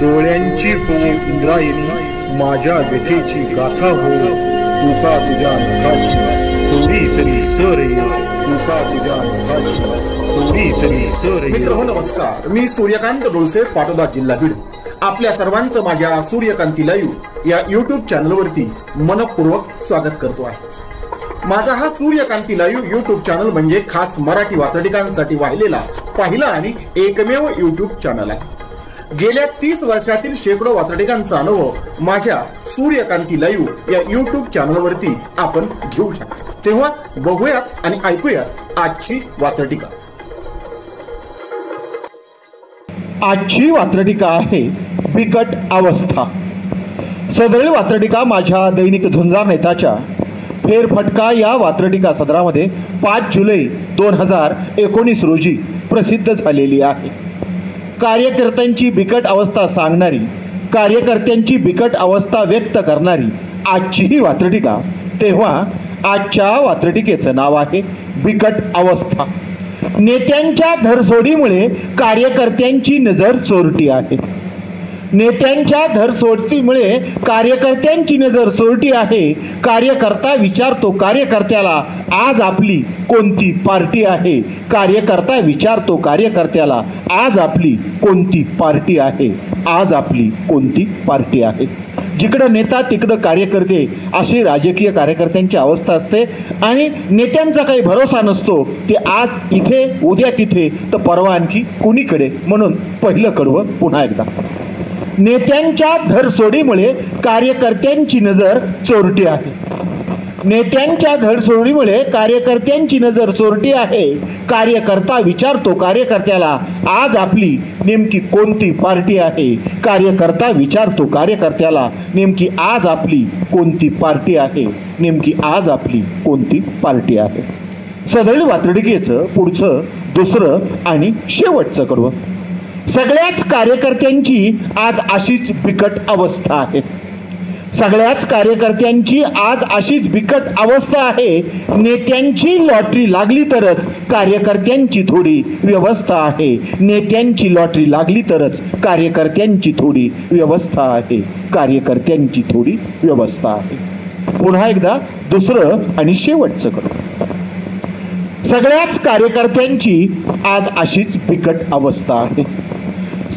डोळ्यांची हो इंद्रायणी, माझ्या व्यथेची गाथा हो, तुका तुझ्या नखाशी थोडी तरी सर ये, तुका तुझ्या नखाशी थोडी तरी सर ये. मित्र हो नमस्कार, मी सूर्यकांत डोळसे, पाटोदा, जिल्हा बीड. आपल्या सर्वांचं माझ्या सूर्यकांती लाईव्ह या यूट्यूब चॅनलवरती मनपूर्वक स्वागत करतो आहे. माझा हा सूर्यकांती लाईव्ह यूट्यूब चॅनल म्हणजे खास मराठी वात्रटिकांसाठी वाहिलेला पहिला आणि एकमेव यूट्यूब चॅनल आहे. गेल्या 30 वर्षातील शेकडो वात्रटिकांचा अनुभव माझ्या सूर्यकांती लाईव्ह या यूट्यूब चॅनलवरती आपण घेऊ शकता. तेव्हा बघूयात आणि ऐकूयात आजची वात्रटिका. आजची वात्रटिका आहे बिकट अवस्था. सदरील वात्रटिका माझ्या दैनिक झुंजार नेताच्या फेरफटका या वात्रटिका सदरामध्ये 5 जुलै 2019 रोजी प्रसिद्ध झालेली आहे. कार्यकर्त्यांची बिकट अवस्था सांगणारी, कार्यकर्त्यांची बिकट अवस्था व्यक्त करणारी आजची ही वात्रटिका. तेव्हा आजच्या वात्रटिकेचं नाव आहे बिकट अवस्था. नेत्यांच्या धरसोडीमुळे कार्यकर्त्यांची नजर चोरटी आहे. नेत्यांच्या धरसोडीमुळे कार्यकर्त्यांची नजर चोरटी आहे. कार्यकर्ता विचारतो कार्यकर्त्याला, आज आपली कोणती पार्टी आहे. कार्यकर्ता विचारतो कार्यकर्त्याला, आज आपली कोणती पार्टी आहे. आज आपली कोणती पार्टी आहे. जिकडं नेता तिकडं कार्यकर्ते, अशी राजकीय कार्यकर्त्यांची अवस्था असते. आणि नेत्यांचा काही भरोसा नसतो. ते आज इथे, उद्या तिथे, तर परवा आणखी कुणीकडे. म्हणून पहिलं कडवं पुन्हा एकदा. नेत्यांच्या धरसोडीमुळे कार्यकर्त्यांची नजर चोरटी आहे. नेत्यांच्या धरसोडीमुळे कार्यकर्त्यांची नजर चोरटी आहे. कार्यकर्ता विचारतो कार्यकर्त्याला, आज आपली नेमकी कोणती पार्टी आहे. कार्यकर्ता विचारतो कार्यकर्त्याला, नेमकी आज आपली कोणती पार्टी आहे. नेमकी आज आपली कोणती पार्टी आहे. सदरील वात्रटिकेचं पुढचं दुसरं आणि शेवटचं कडवं. सगळ्याच कार्यकर्त्यांची आज अशीच बिकट अवस्था आहे. सगळ्याच कार्यकर्त्यांची आज अशीच बिकट अवस्था आहे. नेत्यांची लॉटरी लागली तरच कार्यकर्त्यांची थोडी व्यवस्था आहे. नेत्यांची लॉटरी लागली तरच कार्यकर्त्यांची थोडी व्यवस्था आहे. कार्यकर्त्यांची थोडी व्यवस्था आहे. पुन्हा एकदा दुसरं आणि शेवटचं करू. सगळ्याच कार्यकर्त्यांची आज अशीच बिकट अवस्था आहे.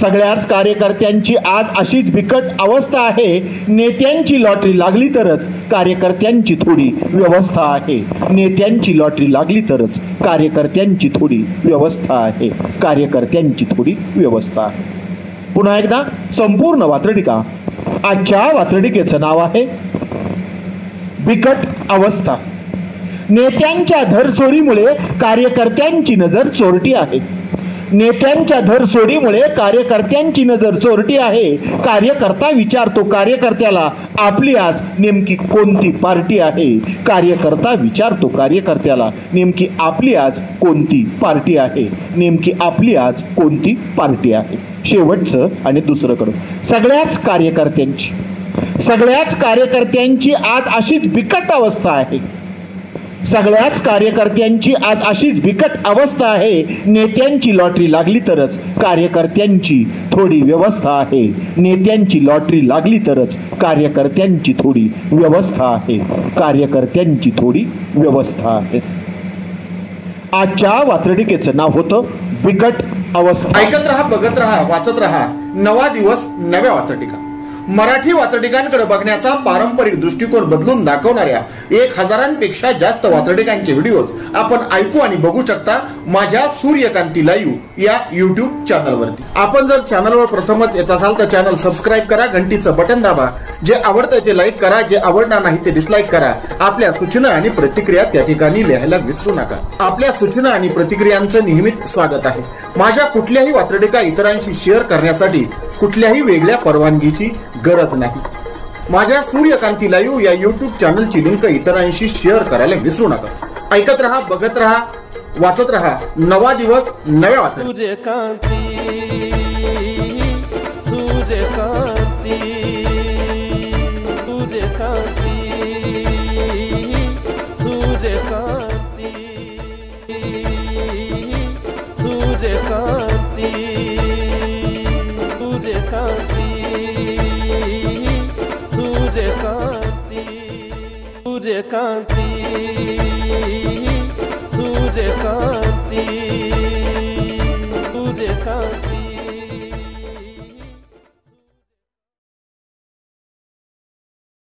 सगळ्याच कार्यकर्त्यांची आज अशीच बिकट अवस्था आहे. नेत्यांची लॉटरी लागली तरच कार्यकर्त्यांची थोडी व्यवस्था आहे. नेत्यांची लॉटरी लागली तरच कार्यकर्त्यांची थोडी व्यवस्था आहे. कार्यकर्त्यांची थोडी व्यवस्था आहे. पुन्हा एकदा संपूर्ण वात्रटिका. आजच्या वात्रटिकेचं नाव आहे बिकट अवस्था. नेत्यांच्या धरसोडीमुळे कार्यकर्त्यांची नजर चोरटी आहे. नेत्यांच्या धरसोडीमुळे कार्यकर्त्यांची नजर चोरटी आहे. कार्यकर्ता विचारतो कार्यकर्त्याला, आपली आज नेमकी कोणती पार्टी आहे. कार्यकर्ता विचारतो कार्यकर्त्याला, नेमकी आपली आज कोणती पार्टी आहे. नेमकी आपली आज कोणती पार्टी आहे. शेवटचं आणि दुसरं कडं. सगळ्याच कार्यकर्त्यांची आज अशीच बिकट अवस्था आहे. सगळ्याच कार्यकर्त्यांची आज अशीच बिकट अवस्था आहे. नेत्यांची लॉटरी लागली तरच कार्यकर्त्यांची थोडी व्यवस्था आहे. नेत्यांची लॉटरी लागली तरच कार्यकर्त्यांची थोडी व्यवस्था आहे. कार्यकर्त्यांची थोडी व्यवस्था आहे. आजच्या वात्रटिकेचं नाव होतं बिकट अवस्था. ऐकत रहा, बघत रहा, वाचत रहा. नवा दिवस, नव्या वात्रटिका. मराठी वात्रटिकांकडे बघण्याचा पारंपरिक दृष्टिकोन बदलून दाखवणाऱ्या 1000पेक्षा जास्त वात्रटिकांचे व्हिडिओज आपण ऐकू आणि बघू शकता माझ्या सूर्यकांती लाईव्ह या यूट्यूब चॅनलवरती. आपण जर चॅनलवर प्रथमच येत असाल तर चॅनल सबस्क्राईब करा, घंटीचं बटन दाबा. जे आवडतंय ते लाईक करा, जे आवडणार नाही ते डिसलाईक करा. आपल्या सूचना आणि प्रतिक्रिया त्या ठिकाणी लिहायला विसरू नका. आपल्या सूचना आणि प्रतिक्रियांचं नेहमीच स्वागत आहे. माझ्या कुठल्याही वात्रटिका इतरांशी शेअर करण्यासाठी कुठल्याही वेगळ्या परवानगीची गरज नाही. माझ्या सूर्यकांती लाईव्ह या यूट्यूब चॅनलची लिंक इतरांशी शेअर करायला विसरू नका. ऐकत रहा, बघत रहा, वाचत रहा. नवा दिवस, नव्या वात्रटिका. सूर्यकांती, सूर्यकांती, सूर्यकांती, सूर्यकांती, सूर्यकांती, सूर्यकांती. सूर्यकांती सूर्यकांती सूर्यकांती सूर्यकांती